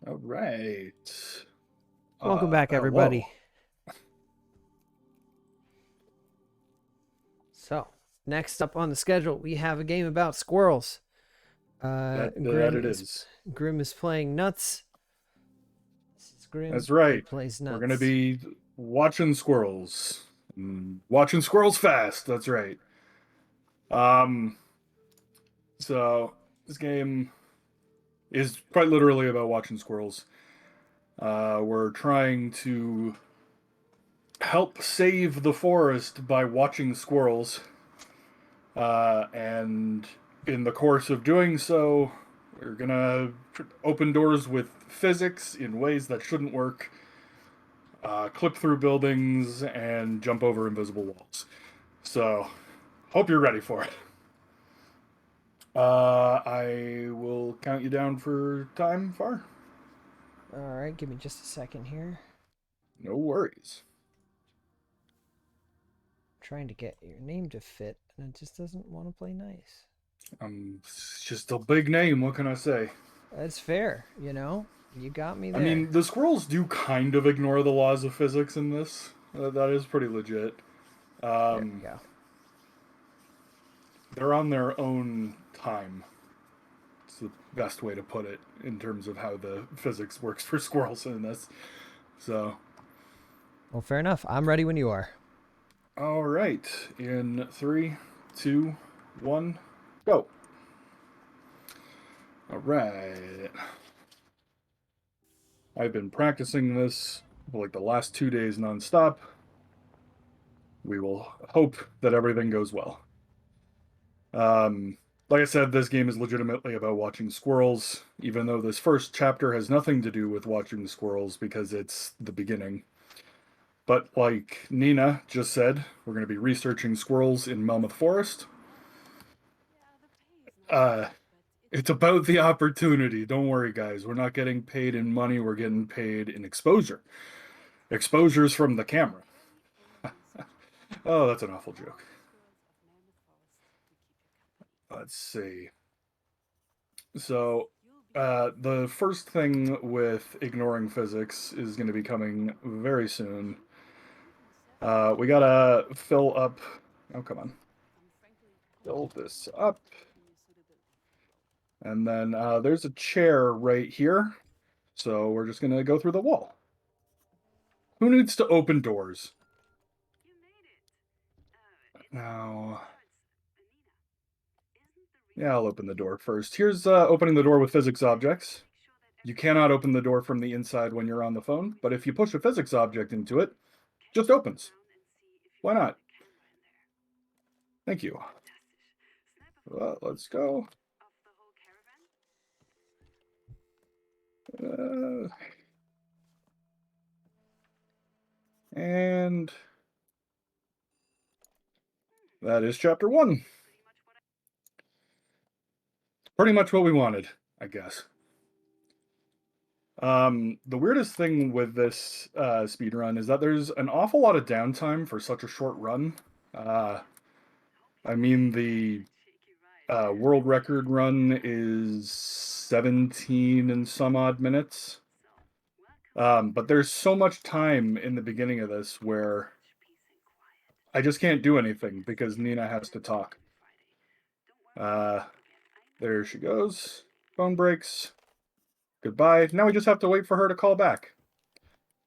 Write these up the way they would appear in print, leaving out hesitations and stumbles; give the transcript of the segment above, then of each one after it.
All right. Welcome back, Hello. everybody. So, next up on the schedule, we have a game about squirrels. That Grim it is is. playing nuts. This is Grim. That's He right. plays We're gonna nuts. be watching squirrels. Watching squirrels fast. That's right. Um. So this game is quite literally about watching squirrels. We're trying to help save the forest by watching squirrels. And in the course of doing so, we're gonna open doors with physics in ways that shouldn't work, clip through buildings, and jump over invisible walls. So, hope you're ready for it. I will count you down for time, Far. All right, give me just a second here. No worries. I'm trying to get your name to fit, and it just doesn't want to play nice. It's just a big name. What can I say? That's fair, you know? You got me I there. mean, the squirrels do kind of ignore the laws of physics in this. That is pretty legit. There Um, we go. they're on their own time. It's the best way to put it in terms of how the physics works for squirrels in this. So, Well, fair enough. I'm ready when you are. all right. In three, two, one, go. All right. I've been practicing this for like the last 2 days nonstop. We will hope that everything goes well. Um, like I said, this game is legitimately about watching squirrels, even though this first chapter has nothing to do with watching squirrels because it's the beginning. But like Nina just said, we're going to be researching squirrels in Melmoth Forest. Uh, it's about the opportunity. Don't worry, guys. We're not getting paid in money. We're getting paid in exposure. Exposures from the camera. Oh, that's an awful joke. Let's see. So, the first thing with ignoring physics is going to be coming very soon. We gotta fill up. Oh, come on. Fill this up. And then there's a chair right here. So we're just going to go through the wall. Who needs to open doors? Now, yeah, I'll open the door first. Here's opening the door with physics objects. You cannot open the door from the inside when you're on the phone, but if you push a physics object into it, just opens. Why not? Thank you. Well, let's go. Uh, and that is chapter one. Pretty much what we wanted, I guess. The weirdest thing with this speed run is that there's an awful lot of downtime for such a short run. Uh, I mean, the world record run is 17 and some odd minutes. But there's so much time in the beginning of this where I just can't do anything because Nina has to talk. Uh, there she goes. Phone breaks. Goodbye. Now we just have to wait for her to call back.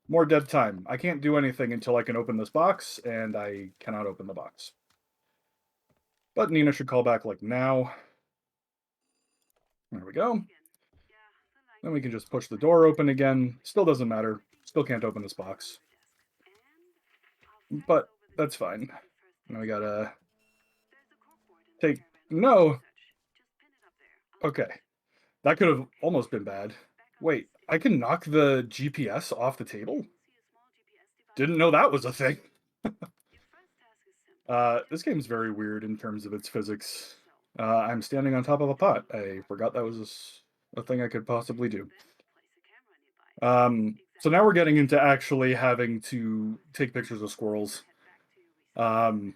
More dead time. I can't do anything until I can open this box, and I cannot open the box. But Nina should call back like now. There we go. Then we can just push the door open again. Still doesn't matter. Still can't open this box. But that's fine. Now we gotta take... No! Okay. That could have almost been bad. Wait, I can knock the GPS off the table? Didn't know that was a thing. This game's very weird in terms of its physics. I'm standing on top of a pot. I forgot that was a thing I could possibly do. So now we're getting into actually having to take pictures of squirrels. Um,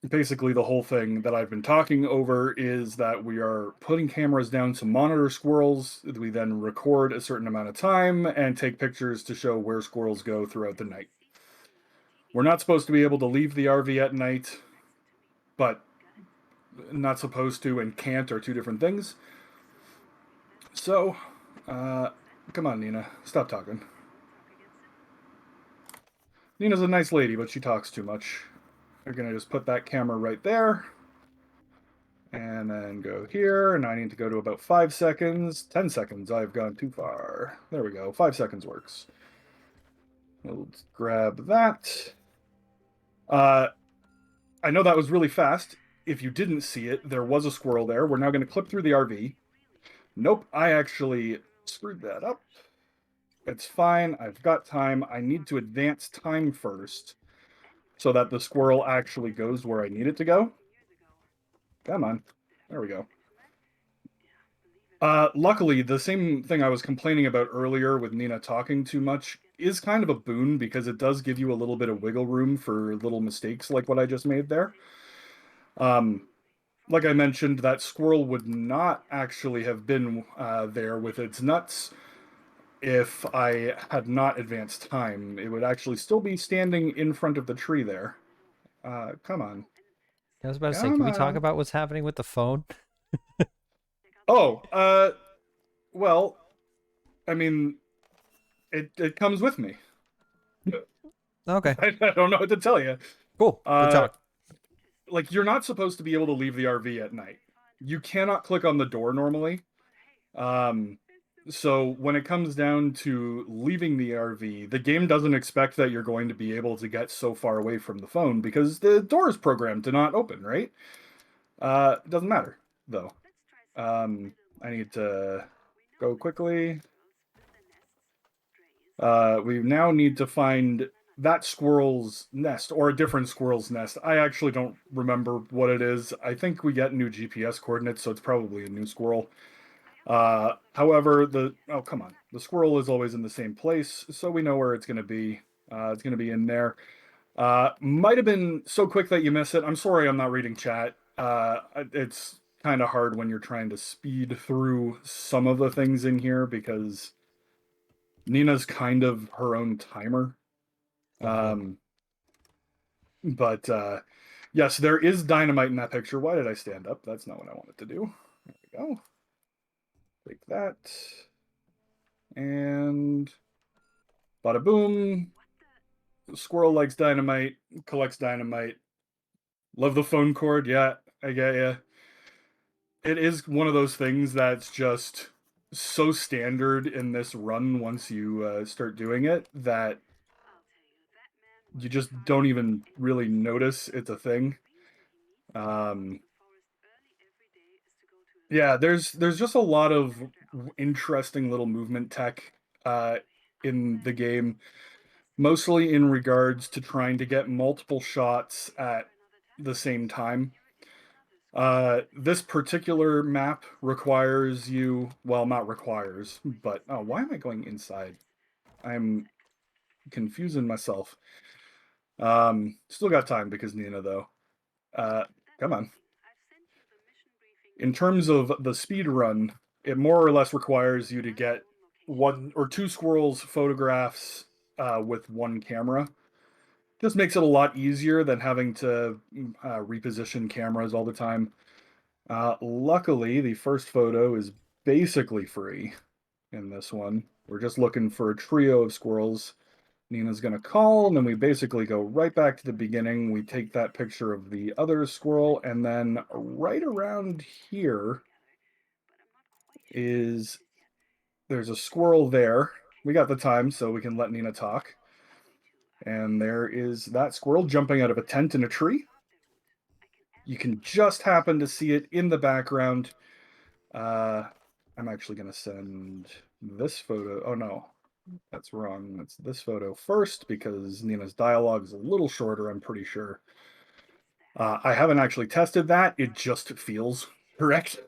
basically the whole thing that I've been talking over is that we are putting cameras down to monitor squirrels. We then record a certain amount of time and take pictures to show where squirrels go throughout the night. We're not supposed to be able to leave the RV at night, but not supposed to and can't are two different things. So, uh, come on, Nina, stop talking. Nina's a nice lady, but she talks too much. We're gonna just put that camera right there. And then go here, and I need to go to about 5 seconds. 10 seconds, I've gone too far. There we go, 5 seconds works. We'll grab that. Uh, I know that was really fast. If you didn't see it, there was a squirrel there. We're now going to clip through the RV. Nope, I actually screwed that up. It's fine, I've got time. I need to advance time first so that the squirrel actually goes where I need it to go. Come on. There we go. Luckily, the same thing I was complaining about earlier with Nina talking too much is kind of a boon because it does give you a little bit of wiggle room for little mistakes like what I just made there. Um, like I mentioned, that squirrel would not actually have been there with its nuts if I had not advanced time. It would actually still be standing in front of the tree there. Come on. I was about to say, Come can we talk on. about what's happening with the phone? Oh, well, I mean, it comes with me. Okay, I don't know what to tell you. cool. Good Uh, talk. like you're not supposed to be able to leave the RV at night. You cannot click on the door normally. Um, so when it comes down to leaving the RV, the game doesn't expect that you're going to be able to get so far away from the phone because the door is programmed to not open, right? It doesn't matter though. I need to go quickly. We now need to find that squirrel's nest or a different squirrel's nest. I actually don't remember what it is. I think we get new GPS coordinates, so it's probably a new squirrel. However, oh, come on, the squirrel is always in the same place, so we know where it's going to be. It's going to be in there. Might have been so quick that you miss it. I'm sorry, I'm not reading chat. It's kind of hard when you're trying to speed through some of the things in here because Nina's kind of her own timer. Okay. Um, but yes, there is dynamite in that picture. Why did I stand up? That's not what I wanted to do. There we go. Take that. And bada boom. Squirrel likes dynamite, collects dynamite. Love the phone cord. Yeah, I get ya. It is one of those things that's just so standard in this run once you start doing it that you just don't even really notice it's a thing. Um, yeah, there's just a lot of interesting little movement tech uh, in the game, mostly in regards to trying to get multiple shots at the same time. This particular map requires you, well, not requires, but oh, why am I going inside? I'm confusing myself. Still got time because Nina though. Uh, come on. In terms of the speed run, it more or less requires you to get one or two squirrels photographs with one camera. Just makes it a lot easier than having to reposition cameras all the time. Luckily, the first photo is basically free in this one. We're just looking for a trio of squirrels. Nina's going to call, and then we basically go right back to the beginning. We take that picture of the other squirrel, and then right around here is there's a squirrel there. We got the time, so we can let Nina talk. And there is that squirrel jumping out of a tent in a tree. You can just happen to see it in the background. Uh, I'm actually going to send this photo. Oh, no, that's wrong. That's this photo first because Nina's dialogue is a little shorter, I'm pretty sure. I haven't actually tested that. It just feels correct.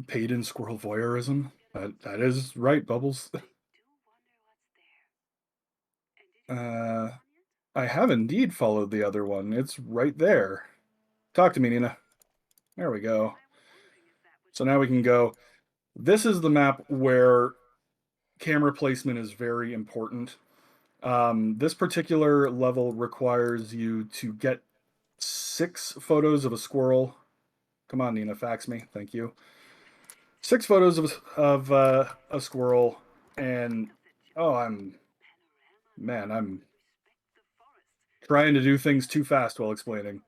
Paid in squirrel voyeurism. That is right, Bubbles. Uh, I have indeed followed the other one. It's right there. Talk to me, Nina. There we go. So now we can go. This is the map where camera placement is very important. This particular level requires you to get 6 photos of a squirrel. Come on, Nina, fax me. Thank you. 6 photos of a squirrel, and oh, I'm trying to do things too fast while explaining.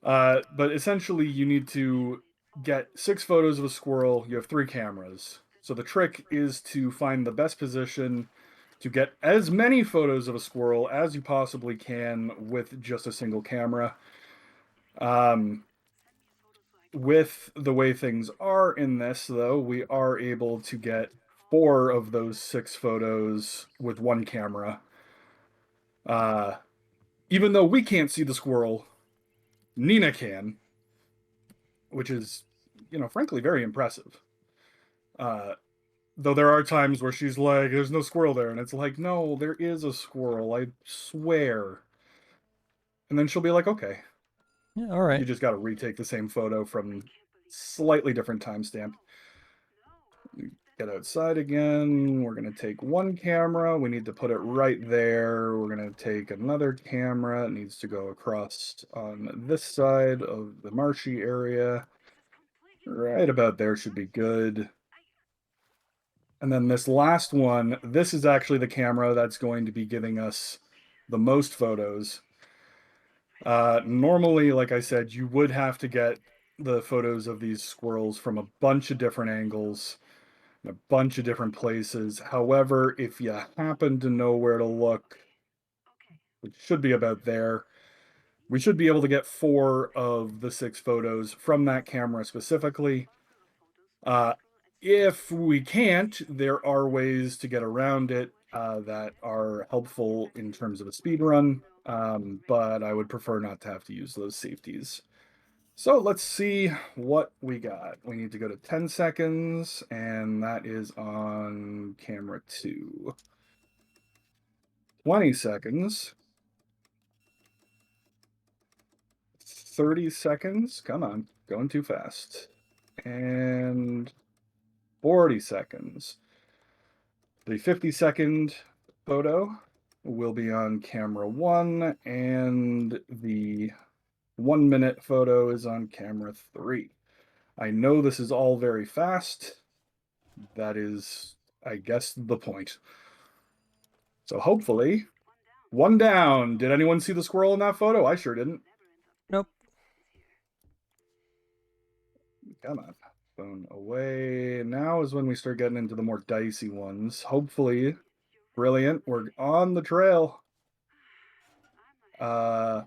But essentially, you need to get 6 photos of a squirrel. You have 3 cameras. So the trick is to find the best position to get as many photos of a squirrel as you possibly can with just a single camera. Um, with the way things are in this, though, we are able to get 4 of those 6 photos with one camera. Uh, Even though we can't see the squirrel, Nina can, which is, frankly, very impressive. Uh, though there are times where she's like, "There's no squirrel there," and it's like, "No, there is a squirrel. I swear." And then she'll be like, "Okay, Yeah, all you right. just got to retake the same photo from slightly different timestamp." Get outside again. We're going to take one camera. We need to put it right there. We're going to take another camera. It needs to go across on this side of the marshy area. Right about there should be good. And then this last one, this is actually the camera that's going to be giving us the most photos. Normally, like I said, you would have to get the photos of these squirrels from a bunch of different angles, in a bunch of different places. However, if you happen to know where to look, which should be about there, we should be able to get 4 of the 6 photos from that camera specifically. Uh, if we can't, there are ways to get around it that are helpful in terms of a speed run, but I would prefer not to have to use those safeties. So let's see what we got. We need to go to 10 seconds, and that is on camera 2. 20 seconds. 30 seconds. Come on, going too fast. And 40 seconds. The 50-second photo will be on camera 1, and the 1-minute photo is on camera 3. I know this is all very fast. That is, I guess, the point. So hopefully, one down. Did anyone see the squirrel in that photo? I sure didn't. Nope. Come on. Phone away. Now is when we start getting into the more dicey ones. Hopefully, brilliant. We're on the trail. Uh,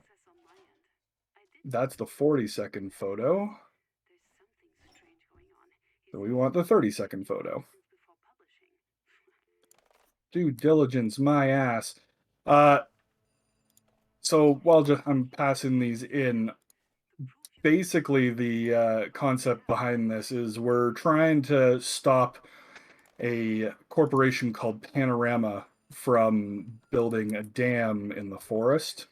that's the 40-second photo. So we want the 30-second photo. Due diligence, my ass. Uh, so while I'm passing these in, basically the concept behind this is we're trying to stop a corporation called Panorama from building a dam in the forest.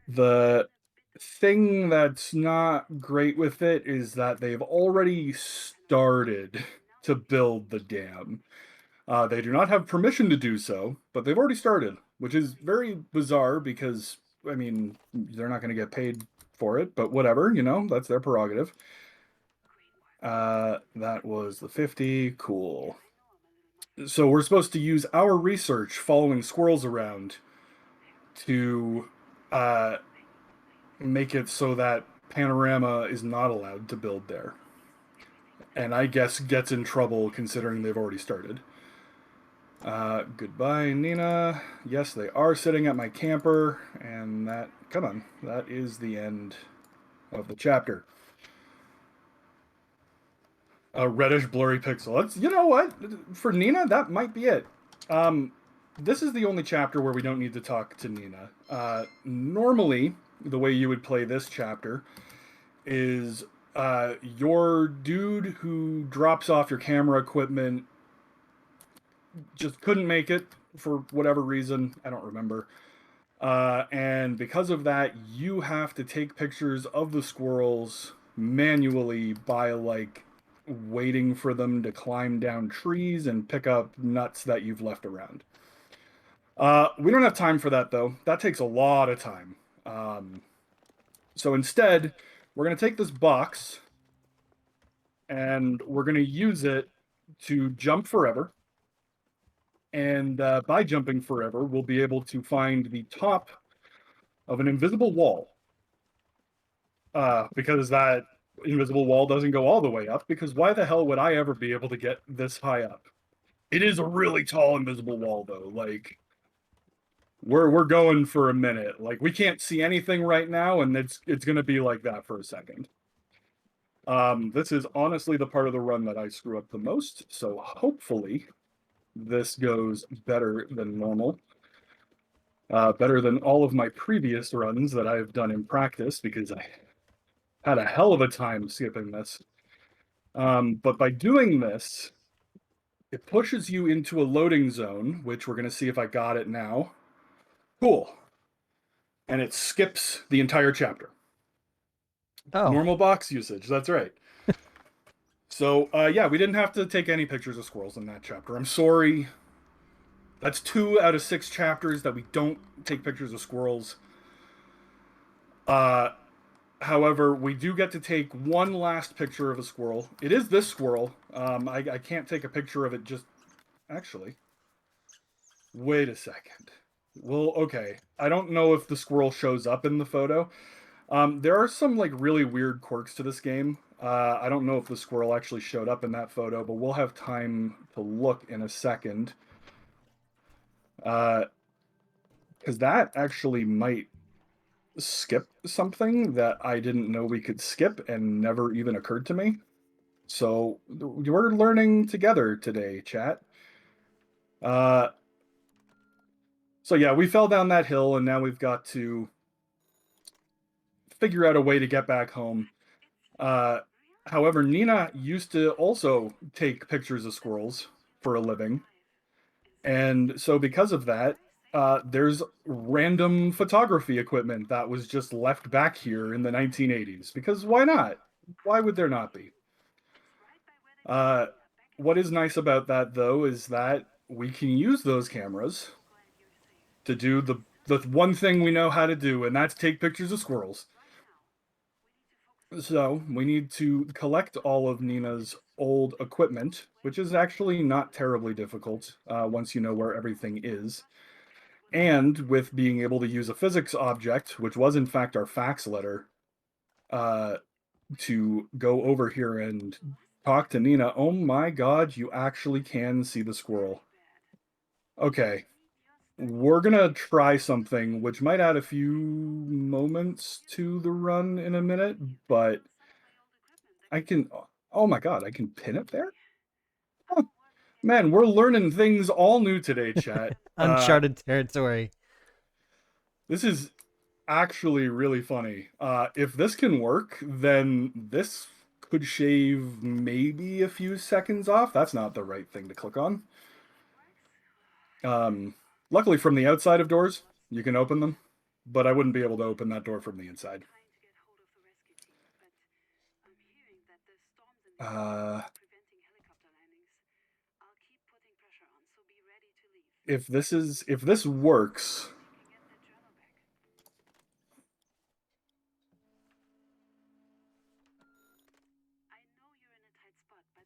The thing that's not great with it is that they've already started to build the dam. They do not have permission to do so, but they've already started, which is very bizarre because, I mean, they're not going to get paid for it, but whatever, that's their prerogative. That was the 50. Cool. So we're supposed to use our research following squirrels around to uh, make it so that Panorama is not allowed to build there. And I guess gets in trouble considering they've already started. Goodbye, Nina. Yes, they are sitting at my camper, and come on, that is the end of the chapter. A reddish blurry pixel. You know what? For Nina, that might be it. Um, this is the only chapter where we don't need to talk to Nina. Normally, the way you would play this chapter is your dude who drops off your camera equipment just couldn't make it. for whatever reason. I don't remember. And because of that, you have to take pictures of the squirrels manually by like waiting for them to climb down trees and pick up nuts that you've left around. We don't have time for that though. That takes a lot of time. Um, so instead, we're going to take this box and we're going to use it to jump forever. And by jumping forever, we'll be able to find the top of an invisible wall. Because that invisible wall doesn't go all the way up. Because why the hell would I ever be able to get this high up? It is a really tall invisible wall, though. Like we're going for a minute. Like we can't see anything right now, and it's gonna be like that for a second. This is honestly the part of the run that I screw up the most. So hopefully this goes better than normal. Better than all of my previous runs that I've done in practice because I had a hell of a time skipping this. But by doing this, it pushes you into a loading zone, which we're going to see if I got it now. Cool. And it skips the entire chapter. Oh, Normal box usage, that's right. So, yeah, we didn't have to take any pictures of squirrels in that chapter. I'm sorry. That's 2 out of 6 chapters that we don't take pictures of squirrels. Uh, However, we do get to take one last picture of a squirrel. It is this squirrel. I can't take a picture of it just. Actually, wait a second. Well, okay. I don't know if the squirrel shows up in the photo. There are some like really weird quirks to this game. I don't know if the squirrel actually showed up in that photo, but we'll have time to look in a second. Because that actually might skip something that I didn't know we could skip and never even occurred to me. So we're learning together today, chat. Uh, so yeah, we fell down that hill and now we've got to figure out a way to get back home. Uh, However, Nina used to also take pictures of squirrels for a living. And so because of that, there's random photography equipment that was just left back here in the 1980s. Because why not? Why would there not be? Uh, what is nice about that, though, is that we can use those cameras to do the one thing we know how to do, and that's take pictures of squirrels. So we need to collect all of Nina's old equipment, which is actually not terribly difficult once you know where everything is. And with being able to use a physics object, which was in fact our fax letter, uh, to go over here and talk to Nina. Oh my God, you actually can see the squirrel. Okay, we're gonna try something which might add a few moments to the run in a minute, but I can. Oh my God, I can pin it there? Huh. Man, we're learning things all new today, chat. uncharted territory. This is actually really funny. If this can work, then this could shave maybe a few seconds off. That's not the right thing to click on. Um, Luckily, from the outside of doors, you can open them, but I wouldn't be able to open that door from the inside. Uh, if this works,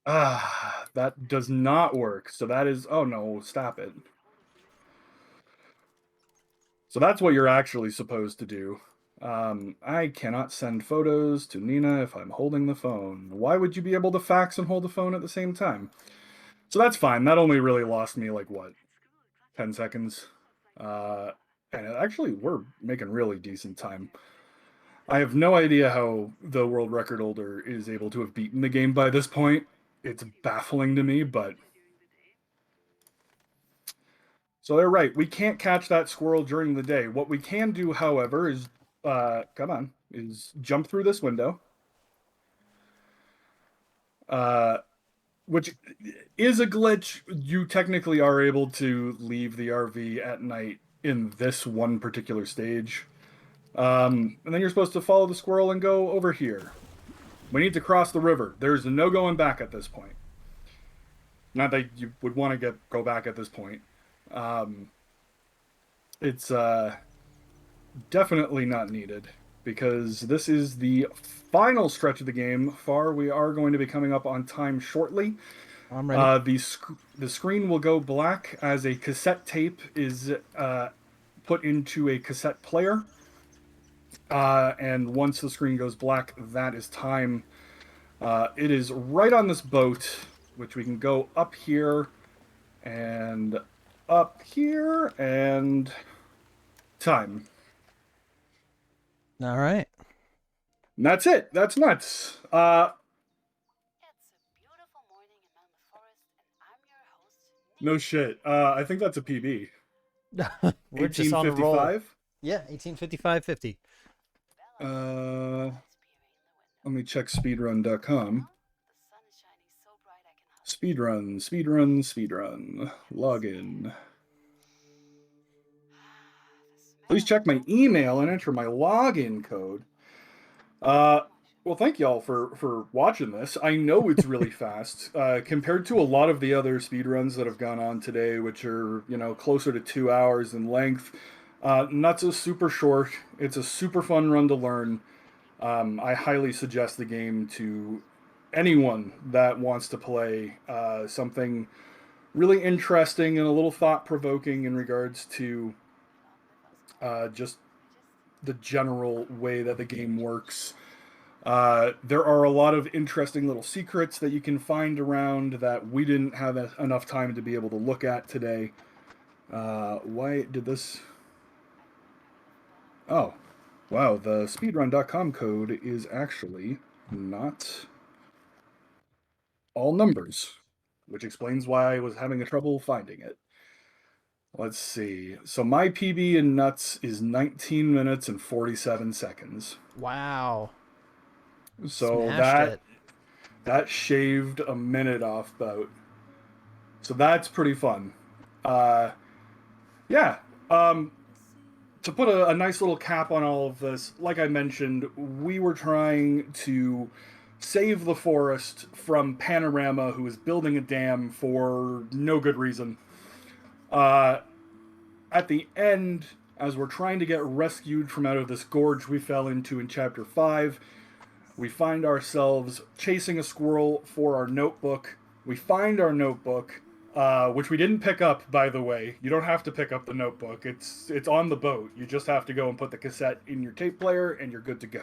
that does not work. So that is, oh no, stop it. So that's what you're actually supposed to do. I cannot send photos to Nina if I'm holding the phone. Why would you be able to fax and hold the phone at the same time? So that's fine. That only really lost me like what, 10 seconds? Uh, and actually, we're making really decent time. I have no idea how the world record holder is able to have beaten the game by this point. It's baffling to me, but so they're right. We can't catch that squirrel during the day. What we can do, however, is come on, is jump through this window. Uh, which is a glitch. You technically are able to leave the RV at night in this one particular stage. And then you're supposed to follow the squirrel and go over here. We need to cross the river. There's no going back at this point. Not that you would want to go back at this point. Um, it's definitely not needed because this is the final stretch of the game. Far, we are going to be coming up on time shortly. I'm ready. The screen will go black as a cassette tape is put into a cassette player. And once the screen goes black, that is time. It is right on this boat, which we can go up here and up here and time. All right. And that's it. That's nuts. No shit. I think that's a PB. We're just on a roll. 1855. Yeah, 1855.50. Uh, Let me check speedrun.com. Speedrun. Login. Please check my email and enter my login code. Uh, well, thank y'all for watching this. I know it's really fast compared to a lot of the other speedruns that have gone on today, which are closer to 2 hours in length. Nuts is super short. It's a super fun run to learn. I highly suggest the game to anyone that wants to play something really interesting and a little thought provoking in regards to just the general way that the game works. There are a lot of interesting little secrets that you can find around that we didn't have enough time to be able to look at today. Why did this? Oh, wow. The speedrun.com code is actually not all numbers, which explains why I was having a trouble finding it. Let's see. So my PB in nuts is 19 minutes and 47 seconds. Wow. So Smashed that it. that shaved a minute off boat. So that's pretty fun. Uh, yeah. Um, to put a nice little cap on all of this, like I mentioned, we were trying to save the forest from Panorama, who is building a dam for no good reason. Uh, at the end, as we're trying to get rescued from out of this gorge we fell into in Chapter 5, we find ourselves chasing a squirrel for our notebook. We find our notebook, which we didn't pick up, by the way. You don't have to pick up the notebook. It's on the boat. You just have to go and put the cassette in your tape player, and you're good to go.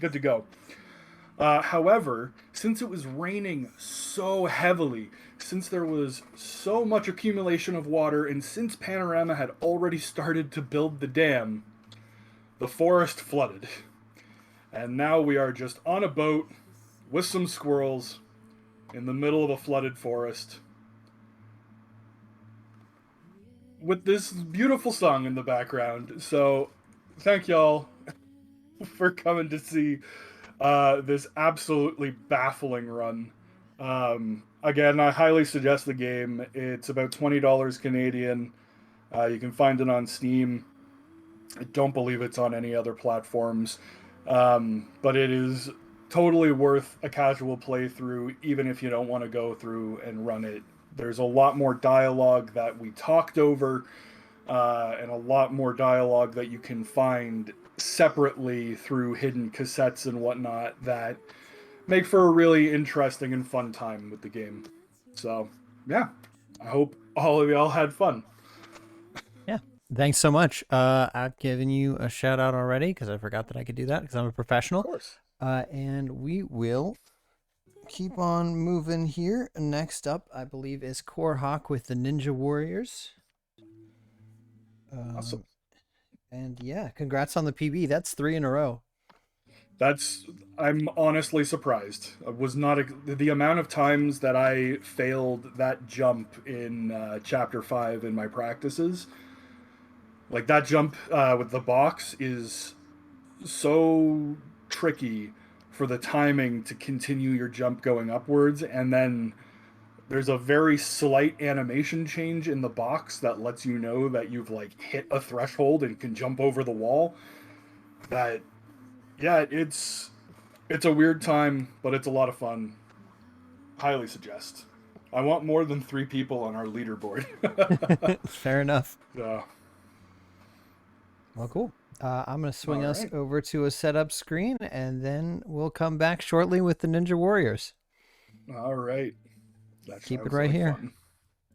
Good to go. However, since it was raining so heavily, since there was so much accumulation of water, and since Panorama had already started to build the dam, the forest flooded. And now we are just on a boat with some squirrels in the middle of a flooded forest with this beautiful song in the background. So, thank y'all for coming to see this absolutely baffling run. Again, I highly suggest the game. It's about $20 Canadian. You can find it on Steam. I don't believe it's on any other platforms, but it is totally worth a casual playthrough, even if you don't want to go through and run it. There's a lot more dialogue that we talked over, and a lot more dialogue that you can find separately through hidden cassettes and whatnot that make for a really interesting and fun time with the game. So, yeah, I hope all of y'all had fun. Yeah. Thanks so much. I've given you a shout out already because I forgot that I could do that because I'm a Of professional. course. And we will keep on moving here. Next up, I believe, is Core Hawk with the Ninja Warriors. Awesome. And yeah, congrats on the PB. That's 3 in a row. That's I'm honestly surprised. I was not the amount of times that I failed that jump in chapter 5 in my practices. Like that jump with the box is so tricky for the timing to continue your jump going upwards, and then there's a very slight animation change in the box that lets you know that you've like hit a threshold and can jump over the wall. That yeah, it's a weird time, but it's a lot of fun. Highly suggest. I want more than 3 people on our leaderboard. Fair enough. So, Well, cool. I'm going to all swing us right. over to a setup screen, and then we'll come back shortly with the Ninja Warriors. All right. That Keep it sounds right like here. fun.